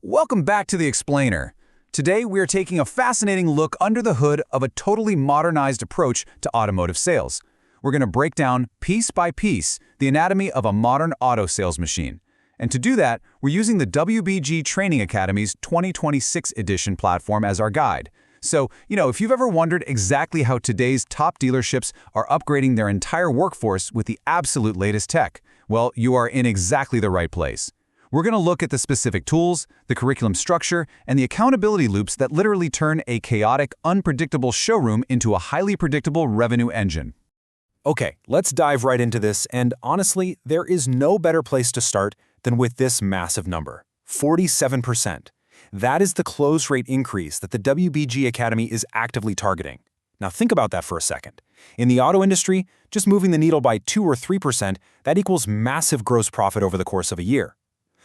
Welcome back to The Explainer. Today we are taking a fascinating look under the hood of a totally modernized approach to automotive sales. We're going to break down, piece by piece, the anatomy of a modern auto sales machine. And to do that, we're using the WBG Training Academy's 2026 edition platform as our guide. So, if you've ever wondered exactly how today's top dealerships are upgrading their entire workforce with the absolute latest tech, well, you are in exactly the right place. We're going to look at the specific tools, the curriculum structure, and the accountability loops that literally turn a chaotic, unpredictable showroom into a highly predictable revenue engine. Okay, let's dive right into this, and honestly, there is no better place to start than with this massive number, 47%. That is the close rate increase that the WBG Academy is actively targeting. Now think about that for a second. In the auto industry, just moving the needle by 2 or 3%, that equals massive gross profit over the course of a year.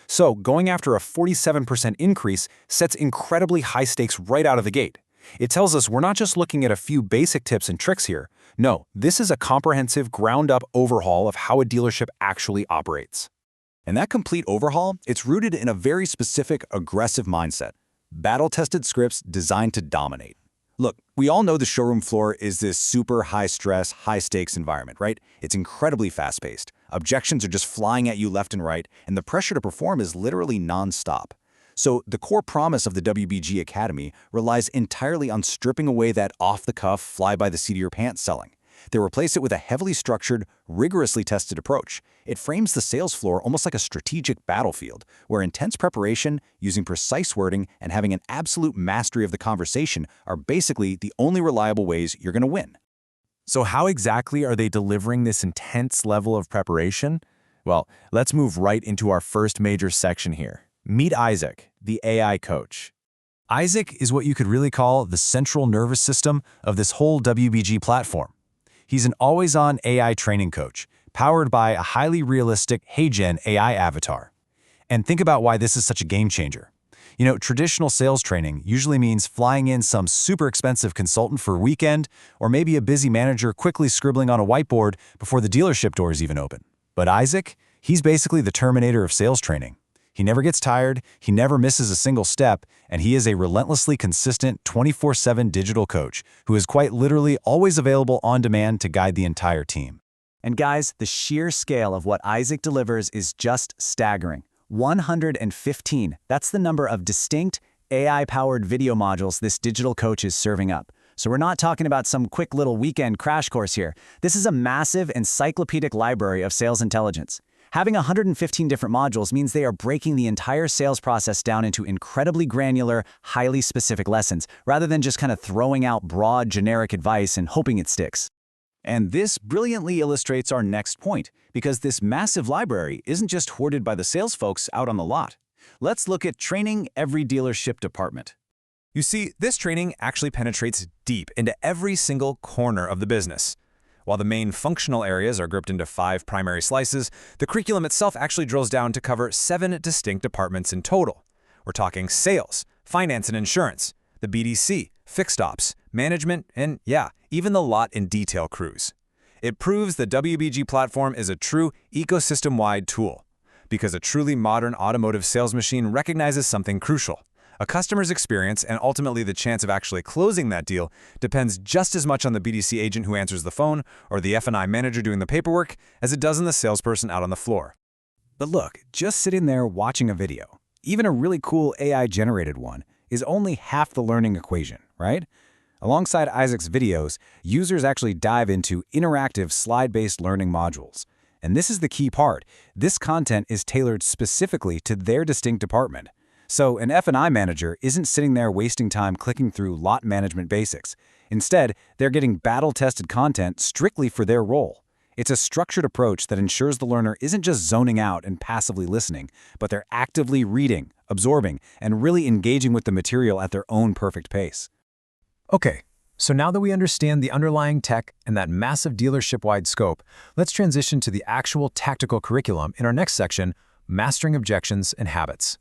So, going after a 47% increase sets incredibly high stakes right out of the gate. It tells us we're not just looking at a few basic tips and tricks here. No, this is a comprehensive, ground-up overhaul of how a dealership actually operates. And that complete overhaul, it's rooted in a very specific, aggressive mindset. Battle-tested scripts designed to dominate. Look, we all know the showroom floor is this super high-stress, high-stakes environment, right? It's incredibly fast-paced. Objections are just flying at you left and right, and the pressure to perform is literally non-stop. So the core promise of the WBG Academy relies entirely on stripping away that off-the-cuff, fly-by-the-seat-of-your-pants selling. They replace it with a heavily structured, rigorously tested approach. It frames the sales floor almost like a strategic battlefield, where intense preparation, using precise wording, and having an absolute mastery of the conversation are basically the only reliable ways you're going to win. So how exactly are they delivering this intense level of preparation? Well, let's move right into our first major section here. Meet Isaac, the AI coach. Isaac is what you could really call the central nervous system of this whole WBG platform. He's an always-on AI training coach, powered by a highly realistic HeyGen AI avatar. And think about why this is such a game changer. Traditional sales training usually means flying in some super expensive consultant for a weekend, or maybe a busy manager quickly scribbling on a whiteboard before the dealership doors even open. But Isaac, he's basically the Terminator of sales training. He never gets tired, he never misses a single step, and he is a relentlessly consistent 24/7 digital coach who is quite literally always available on demand to guide the entire team. And guys, the sheer scale of what Isaac delivers is just staggering. 115. That's the number of distinct, AI-powered video modules this digital coach is serving up. So we're not talking about some quick little weekend crash course here. This is a massive encyclopedic library of sales intelligence. Having 115 different modules means they are breaking the entire sales process down into incredibly granular, highly specific lessons, rather than just kind of throwing out broad, generic advice and hoping it sticks. And this brilliantly illustrates our next point, because this massive library isn't just hoarded by the sales folks out on the lot. Let's look at training every dealership department. You see, this training actually penetrates deep into every single corner of the business. While the main functional areas are grouped into 5 primary slices, the curriculum itself actually drills down to cover 7 distinct departments in total. We're talking sales, finance and insurance, the BDC, fixed ops, management, and even the lot and detail crews. It proves the WBG platform is a true ecosystem-wide tool, because a truly modern automotive sales machine recognizes something crucial. A customer's experience and ultimately the chance of actually closing that deal depends just as much on the BDC agent who answers the phone or the F&I manager doing the paperwork as it does on the salesperson out on the floor. But look, just sitting there watching a video, even a really cool AI-generated one, is only half the learning equation, right? Alongside Isaac's videos, users actually dive into interactive slide-based learning modules. And this is the key part. This content is tailored specifically to their distinct department. So an F&I manager isn't sitting there wasting time clicking through lot management basics. Instead, they're getting battle-tested content strictly for their role. It's a structured approach that ensures the learner isn't just zoning out and passively listening, but they're actively reading, absorbing, and really engaging with the material at their own perfect pace. Okay, so now that we understand the underlying tech and that massive dealership-wide scope, let's transition to the actual tactical curriculum in our next section, Mastering Objections and Habits.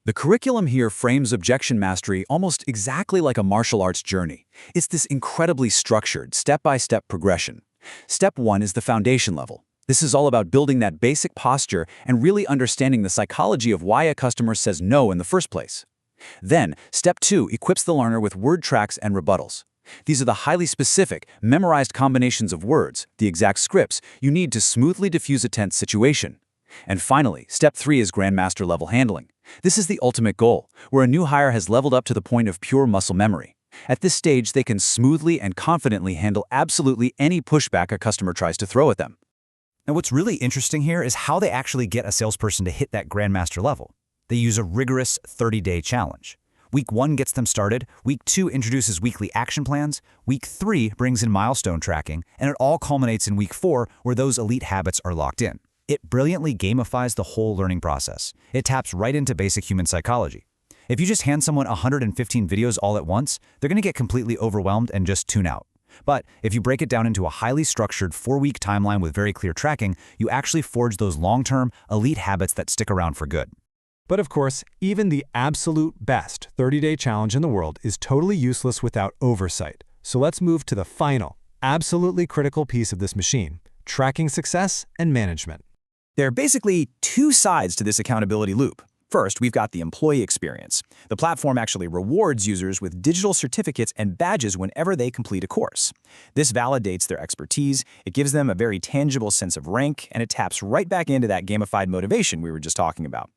The curriculum here frames objection mastery almost exactly like a martial arts journey. It's this incredibly structured, step-by-step progression. Step 1 is the foundation level. This is all about building that basic posture and really understanding the psychology of why a customer says no in the first place. Then, step 2 equips the learner with word tracks and rebuttals. These are the highly specific, memorized combinations of words, the exact scripts, you need to smoothly diffuse a tense situation. And finally, step 3 is grandmaster level handling. This is the ultimate goal, where a new hire has leveled up to the point of pure muscle memory. At this stage, they can smoothly and confidently handle absolutely any pushback a customer tries to throw at them. Now, what's really interesting here is how they actually get a salesperson to hit that grandmaster level. They use a rigorous 30-day challenge. Week 1 gets them started, Week 2 introduces weekly action plans, Week 3 brings in milestone tracking, and it all culminates in Week 4 where those elite habits are locked in. It brilliantly gamifies the whole learning process. It taps right into basic human psychology. If you just hand someone 115 videos all at once, they're going to get completely overwhelmed and just tune out. But if you break it down into a highly structured 4-week timeline with very clear tracking, you actually forge those long-term, elite habits that stick around for good. But of course, even the absolute best 30-day challenge in the world is totally useless without oversight. So let's move to the final, absolutely critical piece of this machine: tracking success and management. There are basically 2 sides to this accountability loop. First, we've got the employee experience. The platform actually rewards users with digital certificates and badges whenever they complete a course. This validates their expertise, it gives them a very tangible sense of rank, and it taps right back into that gamified motivation we were just talking about.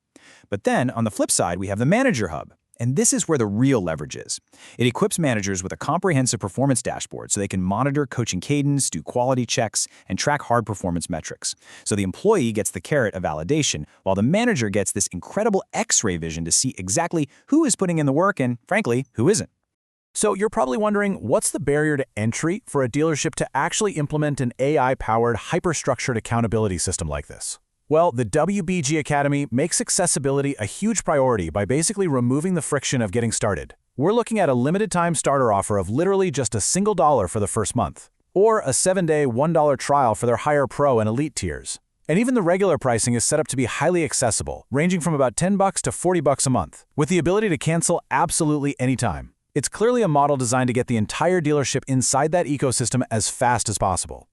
But then, on the flip side, we have the Manager Hub. And this is where the real leverage is. It equips managers with a comprehensive performance dashboard so they can monitor coaching cadence, do quality checks, and track hard performance metrics. So the employee gets the carrot of validation, while the manager gets this incredible X-ray vision to see exactly who is putting in the work and, frankly, who isn't. So you're probably wondering, what's the barrier to entry for a dealership to actually implement an AI-powered, hyper-structured accountability system like this? Well, the WBG Academy makes accessibility a huge priority by basically removing the friction of getting started. We're looking at a limited-time starter offer of literally just a single dollar for the first month, or a 7-day $1 trial for their higher pro and elite tiers. And even the regular pricing is set up to be highly accessible, ranging from about $10 to $40 a month, with the ability to cancel absolutely anytime. It's clearly a model designed to get the entire dealership inside that ecosystem as fast as possible.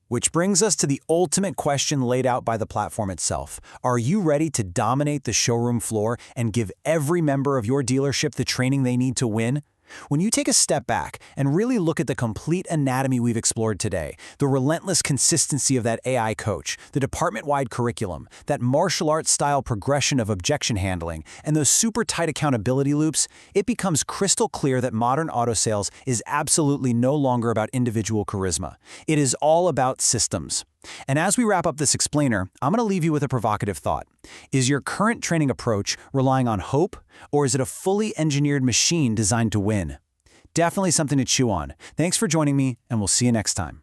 Which brings us to the ultimate question laid out by the platform itself. Are you ready to dominate the showroom floor and give every member of your dealership the training they need to win? When you take a step back and really look at the complete anatomy we've explored today, the relentless consistency of that AI coach, the department-wide curriculum, that martial arts-style progression of objection handling, and those super tight accountability loops, it becomes crystal clear that modern auto sales is absolutely no longer about individual charisma. It is all about systems. And as we wrap up this explainer, I'm going to leave you with a provocative thought. Is your current training approach relying on hope, or is it a fully engineered machine designed to win? Definitely something to chew on. Thanks for joining me, and we'll see you next time.